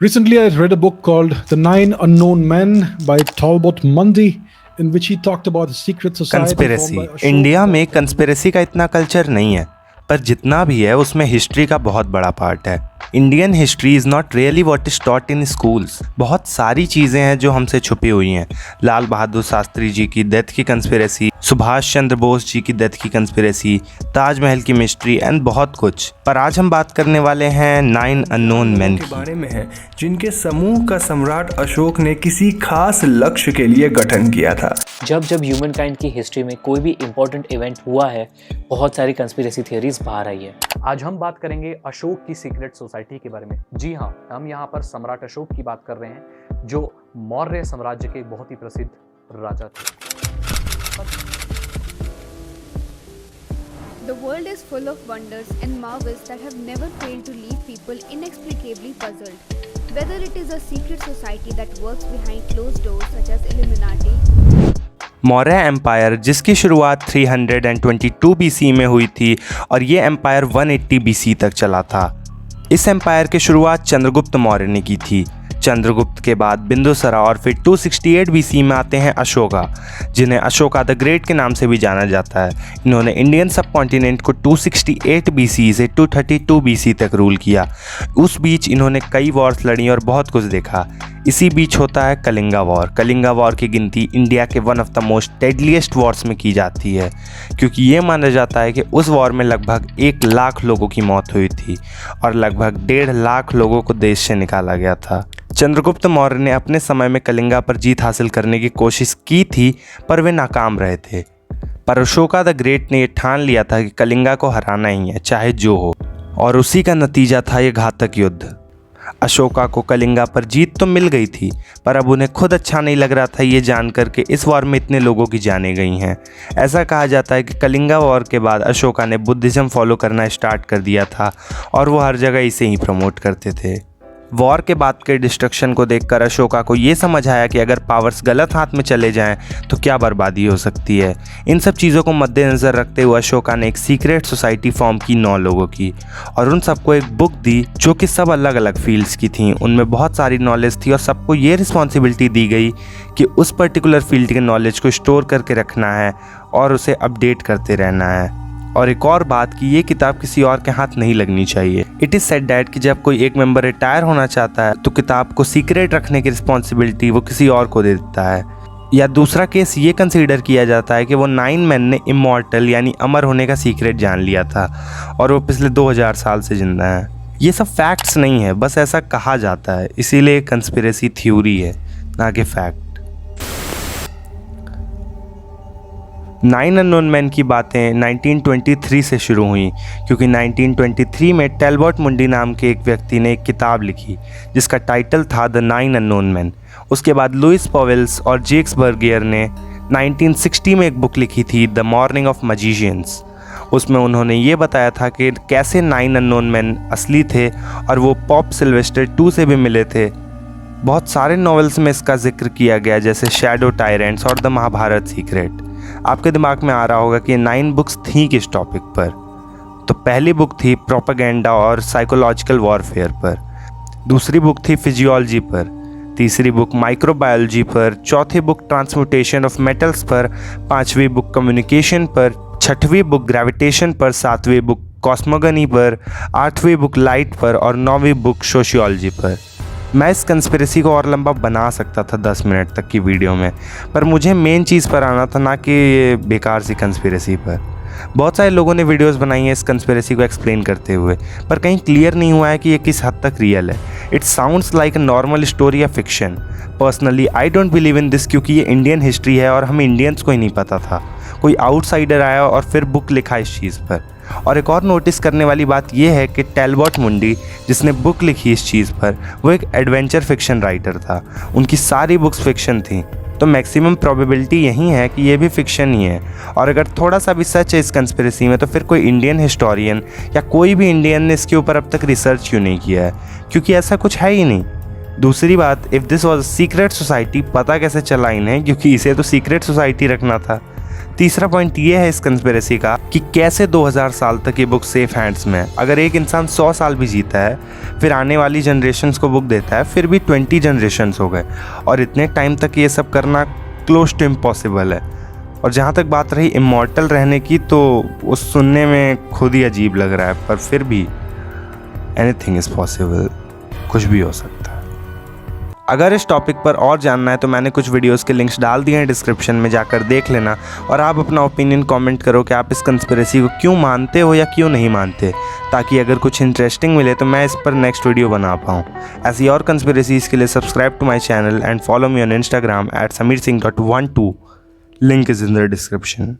Recently, I read a book called The Nine Unknown Men by Talbot Mundy, in which he talked about a secret society formed conspiracy by Ashok India में called conspiracy का इतना culture नहीं है, पर जितना भी है उसमें हिस्ट्री का बहुत बड़ा पार्ट है। Indian history is not really what is taught in schools. बहुत सारी चीज़ें हैं जो हमसे छुपी हुई हैं। लाल बहादुर शास्त्री जी की डेथ की कंस्पिरेसी, सुभाष चंद्र बोस जी की डेथ की कंस्पिरेसी, ताजमहल की मिस्ट्री एंड बहुत कुछ। पर आज हम बात करने वाले हैं 9 अननोन मैन के की। बारे में है जिनके समूह का सम्राट अशोक ने किसी खास लक्ष्य के लिए गठन किया था। जब जब ह्यूमन काइंड की हिस्ट्री में कोई भी इम्पोर्टेंट इवेंट हुआ है, बहुत सारी कंस्पिरेसी थियरीज बाहर आई है। आज हम बात करेंगे अशोक की सीक्रेट सोसाइटी के बारे में। जी हाँ, हम यहाँ पर सम्राट अशोक की बात कर रहे हैं, जो मौर्य साम्राज्य के बहुत ही प्रसिद्ध राजा थे। The world is full of wonders and marvels that have never failed to leave people inexplicably puzzled. Whether it is a secret society that works behind closed doors such as Illuminati, Maurya empire जिसकी शुरुआत 322 BC में हुई थी और ये empire 180 BC तक चला था। इस एम्पायर की शुरुआत चंद्रगुप्त मौर्य ने की थी। चंद्रगुप्त के बाद बिंदुसरा और फिर 268 BC में आते हैं अशोका, जिन्हें अशोका द ग्रेट के नाम से भी जाना जाता है। इन्होंने इंडियन सब कॉन्टिनेंट को 268 BC से 232 BC तक रूल किया। उस बीच इन्होंने कई वॉर्स लड़ी और बहुत कुछ देखा। इसी बीच होता है कलिंगा वॉर। कलिंगा वॉर की गिनती इंडिया के one of the most deadliest Wars में की जाती है, क्योंकि ये माना जाता है कि उस वॉर में लगभग 1 लाख लोगों की मौत हुई थी और लगभग 1.5 लाख लोगों को देश से निकाला गया था। चंद्रगुप्त मौर्य ने अपने समय में कलिंगा पर जीत हासिल करने की कोशिश की थी, पर वे नाकाम रहे थे। पर अशोका द ग्रेट ने यह ठान लिया था कि कलिंगा को हराना ही है, चाहे जो हो, और उसी का नतीजा था ये घातक युद्ध। अशोका को कलिंगा पर जीत तो मिल गई थी, पर अब उन्हें खुद अच्छा नहीं लग रहा था ये जानकर के इस वॉर में इतने लोगों की जानें गई हैं। ऐसा कहा जाता है कि कलिंगा वॉर के बाद अशोका ने बुद्धिज़्म फॉलो करना स्टार्ट कर दिया था और वो हर जगह इसे ही प्रमोट करते थे। वॉर के बाद के डिस्ट्रक्शन को देखकर अशोका को ये समझ आया कि अगर पावर्स गलत हाथ में चले जाएं तो क्या बर्बादी हो सकती है। इन सब चीज़ों को मद्देनज़र रखते हुए अशोका ने एक सीक्रेट सोसाइटी फॉर्म की 9 लोगों की और उन सबको एक बुक दी जो कि सब अलग अलग फील्ड्स की थी। उनमें बहुत सारी नॉलेज थी और सबको ये रिस्पॉन्सिबिलिटी दी गई कि उस पर्टिकुलर फील्ड के नॉलेज को स्टोर करके रखना है और उसे अपडेट करते रहना है। और एक और बात कि ये किताब किसी और के हाथ नहीं लगनी चाहिए। इट इज़ सेड डैट कि जब कोई एक मेंबर रिटायर होना चाहता है तो किताब को सीक्रेट रखने की रिस्पॉन्सिबिलिटी वो किसी और को दे देता है। या दूसरा केस ये कंसीडर किया जाता है कि वो 9 मैन ने इमॉर्टल यानी अमर होने का सीक्रेट जान लिया था और वो पिछले 2000 साल से जिंदा है। ये सब फैक्ट्स नहीं है, बस ऐसा कहा जाता है, इसीलिए कंस्पिरेसी थ्योरी है, ना कि फैक्ट। 9 अननोन मैन की बातें 1923 से शुरू हुई, क्योंकि 1923 में टैलबॉट मुंडी नाम के एक व्यक्ति ने एक किताब लिखी जिसका टाइटल था द 9 अननोन मैन। उसके बाद लुइस पॉवेल्स और जेक्स बर्गियर ने 1960 में एक बुक लिखी थी द मॉर्निंग ऑफ मैजिशियंस। उसमें उन्होंने ये बताया था कि कैसे 9 अननोन मैन असली थे और वो पॉप सिल्वेस्टर 2 से भी मिले थे। बहुत सारे नॉवेल्स में इसका जिक्र किया गया, जैसे शैडो टायरेंट्स और द महाभारत सीक्रेट। आपके दिमाग में आ रहा होगा कि 9 बुक्स थी किस टॉपिक पर। तो पहली बुक थी प्रोपेगेंडा और साइकोलॉजिकल वॉरफेयर पर, दूसरी बुक थी फिजियोलॉजी पर, तीसरी बुक माइक्रोबायोलॉजी पर, चौथी बुक ट्रांसम्यूटेशन ऑफ मेटल्स पर, पांचवी बुक कम्युनिकेशन पर, छठवीं बुक ग्रेविटेशन पर, सातवीं बुक कॉस्मोगनी पर, आठवीं बुक लाइट पर और 9वीं बुक सोशियोलॉजी पर। मैं इस कंस्पिरेसी को और लंबा बना सकता था 10 मिनट तक की वीडियो में, पर मुझे मेन चीज़ पर आना था, ना कि बेकार सी कंस्पिरेसी पर। बहुत सारे लोगों ने वीडियोस बनाई हैं इस कंस्पिरेसी को एक्सप्लेन करते हुए, पर कहीं क्लियर नहीं हुआ है कि ये किस हद तक रियल है। It sounds like a normal story या fiction. Personally I don't believe in this, क्योंकि ये इंडियन हिस्ट्री है और हम इंडियंस को ही नहीं पता था। कोई आउटसाइडर आया और फिर बुक लिखा इस चीज़ पर। और एक और नोटिस करने वाली बात यह है कि टैलबॉट मुंडी जिसने बुक लिखी इस चीज़ पर, वो एक एडवेंचर फिक्शन राइटर था। उनकी सारी बुक्स फिक्शन थी, तो मैक्सिमम प्रोबेबिलिटी यही है कि ये भी फिक्शन ही है। और अगर थोड़ा सा भी सच है इस कंस्पिरेसी में, तो फिर कोई इंडियन हिस्टोरियन या कोई भी इंडियन ने इसके ऊपर अब तक रिसर्च क्यों नहीं किया है, क्योंकि ऐसा कुछ है ही नहीं। दूसरी बात, if this was secret society, पता कैसे चला इन्हें, क्योंकि इसे तो सीक्रेट सोसाइटी रखना था। तीसरा पॉइंट ये है इस कंस्पिरेसी का कि कैसे 2000 साल तक ये बुक सेफ हैंड्स में है। अगर एक इंसान 100 साल भी जीता है, फिर आने वाली जनरेशन्स को बुक देता है, फिर भी 20 जनरेशन्स हो गए, और इतने टाइम तक ये सब करना क्लोज टू इम्पॉसिबल है। और जहाँ तक बात रही इमॉर्टल रहने की, तो वो सुनने में खुद ही अजीब लग रहा है, पर फिर भी एनीथिंग इज़ पॉसिबल, कुछ भी हो सकता है। अगर इस टॉपिक पर और जानना है तो मैंने कुछ वीडियोस के लिंक्स डाल दिए हैं डिस्क्रिप्शन में, जाकर देख लेना। और आप अपना ओपिनियन कमेंट करो कि आप इस कंस्पिरेसी को क्यों मानते हो या क्यों नहीं मानते, ताकि अगर कुछ इंटरेस्टिंग मिले तो मैं इस पर नेक्स्ट वीडियो बना पाऊँ। ऐसी और कंस्पिरेसीज़ के लिए subscribe to my channel and follow me on Instagram @SameerSingh.12. Link is in the description.